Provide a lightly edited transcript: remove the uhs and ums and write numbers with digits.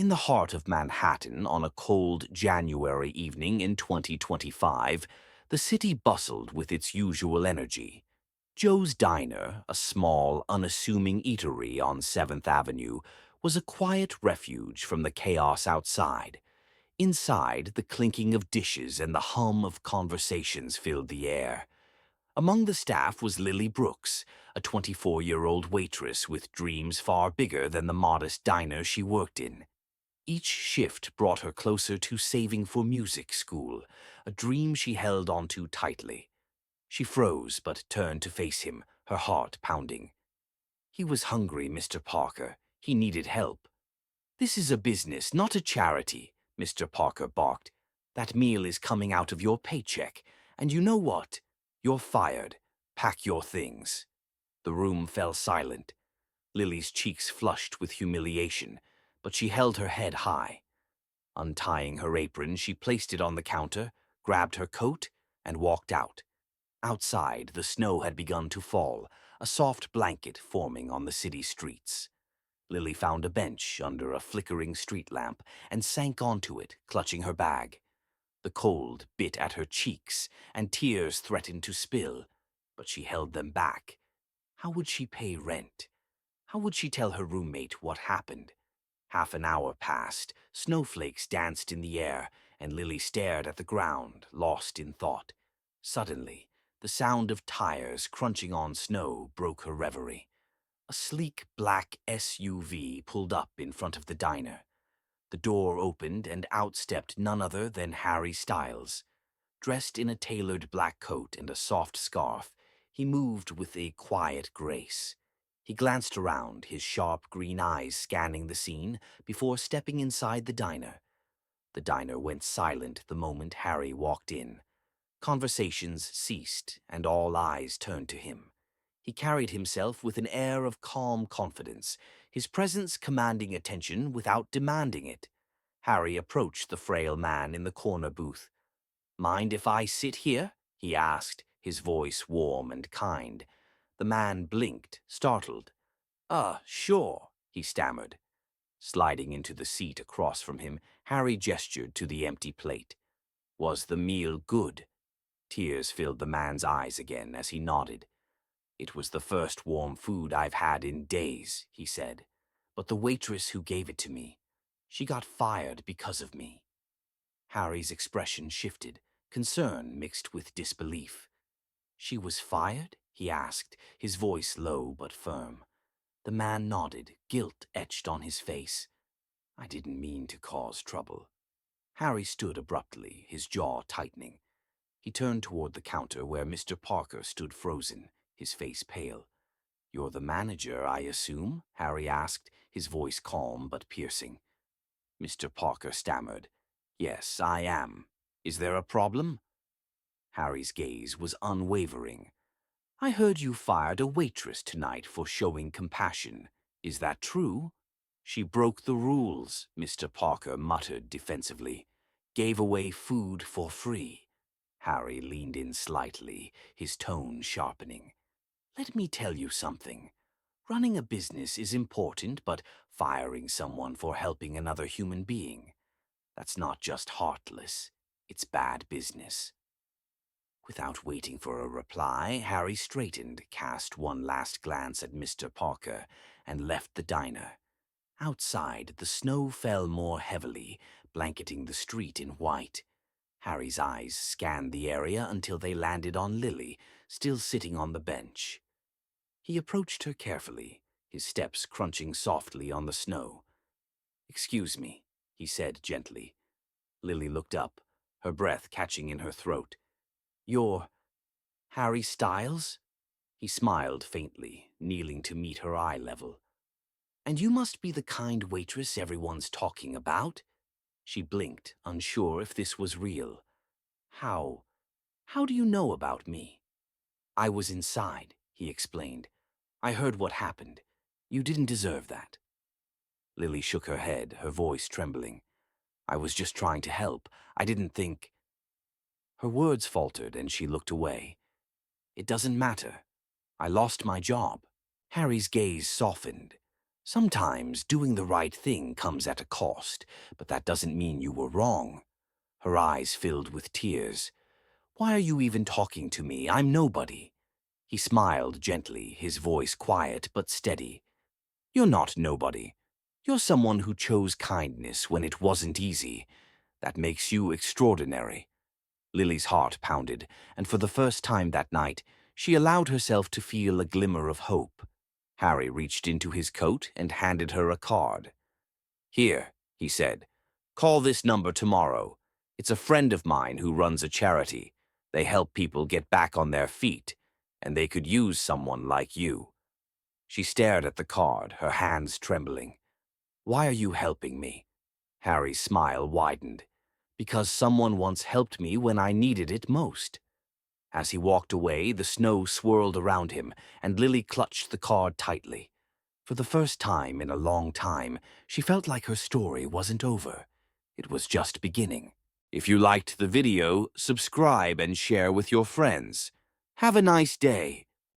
In the heart of Manhattan on a cold January evening in 2025, the city bustled with its usual energy. Joe's Diner, a small, unassuming eatery on 7th Avenue, was a quiet refuge from the chaos outside. Inside, the clinking of dishes and the hum of conversations filled the air. Among the staff was Lily Brooks, a 24-year-old waitress with dreams far bigger than the modest diner she worked in. Each shift brought her closer to saving for music school, a dream she held onto tightly. She froze but turned to face him, her heart pounding. He was hungry, Mr. Parker. He needed help. "This is a business, not a charity," Mr. Parker barked. "That meal is coming out of your paycheck. And you know what? You're fired. Pack your things." The room fell silent. Lily's cheeks flushed with humiliation, but she held her head high. Untying her apron, she placed it on the counter, grabbed her coat, and walked out. Outside, the snow had begun to fall, a soft blanket forming on the city streets. Lily found a bench under a flickering street lamp and sank onto it, clutching her bag. The cold bit at her cheeks, and tears threatened to spill, but she held them back. How would she pay rent? How would she tell her roommate what happened? Half an hour passed, snowflakes danced in the air, and Lily stared at the ground, lost in thought. Suddenly, the sound of tires crunching on snow broke her reverie. A sleek black SUV pulled up in front of the diner. The door opened and out stepped none other than Harry Styles. Dressed in a tailored black coat and a soft scarf, he moved with a quiet grace. He glanced around, his sharp green eyes scanning the scene before stepping inside the diner. The diner went silent the moment Harry walked in. Conversations ceased, and all eyes turned to him. He carried himself with an air of calm confidence, his presence commanding attention without demanding it. Harry approached the frail man in the corner booth. "Mind if I sit here?" he asked, his voice warm and kind. The man blinked, startled. Sure," he stammered. Sliding into the seat across from him, Harry gestured to the empty plate. "Was the meal good?" Tears filled the man's eyes again as he nodded. "It was the first warm food I've had in days," he said. "But the waitress who gave it to me, she got fired because of me." Harry's expression shifted, concern mixed with disbelief. "She was fired?" he asked, his voice low but firm. The man nodded, guilt etched on his face. "I didn't mean to cause trouble." Harry stood abruptly, his jaw tightening. He turned toward the counter where Mr. Parker stood frozen, his face pale. "You're the manager, I assume?" Harry asked, his voice calm but piercing. Mr. Parker stammered. "Yes, I am. Is there a problem?" Harry's gaze was unwavering. "I heard you fired a waitress tonight for showing compassion. Is that true?" "She broke the rules," Mr. Parker muttered defensively. "Gave away food for free." Harry leaned in slightly, his tone sharpening. "Let me tell you something. Running a business is important, but firing someone for helping another human being, that's not just heartless, it's bad business." Without waiting for a reply, Harry straightened, cast one last glance at Mr. Parker, and left the diner. Outside, the snow fell more heavily, blanketing the street in white. Harry's eyes scanned the area until they landed on Lily, still sitting on the bench. He approached her carefully, his steps crunching softly on the snow. "Excuse me," he said gently. Lily looked up, her breath catching in her throat. "You're Harry Styles?" He smiled faintly, kneeling to meet her eye level. "And you must be the kind waitress everyone's talking about?" She blinked, unsure if this was real. How how do you know about me?" "I was inside," he explained. "I heard what happened. You didn't deserve that." Lily shook her head, her voice trembling. "I was just trying to help. I didn't think—" Her words faltered and she looked away. "It doesn't matter. I lost my job." Harry's gaze softened. Sometimes doing the right thing comes at a cost, but that doesn't mean you were wrong. Her eyes filled with tears. Why are you even talking to me? I'm nobody. He smiled gently, his voice quiet but steady. You're not nobody. You're someone who chose kindness when it wasn't easy. That makes you extraordinary. Lily's heart pounded, and for the first time that night, she allowed herself to feel a glimmer of hope. Harry reached into his coat and handed her a card. Here, he said, call this number tomorrow. It's a friend of mine who runs a charity. They help people get back on their feet, and they could use someone like you. She stared at the card, her hands trembling. Why are you helping me? Harry's smile widened. Because someone once helped me when I needed it most. As he walked away, the snow swirled around him, and Lily clutched the card tightly. For the first time in a long time, she felt like her story wasn't over. It was just beginning. If you liked the video, subscribe and share with your friends. Have a nice day.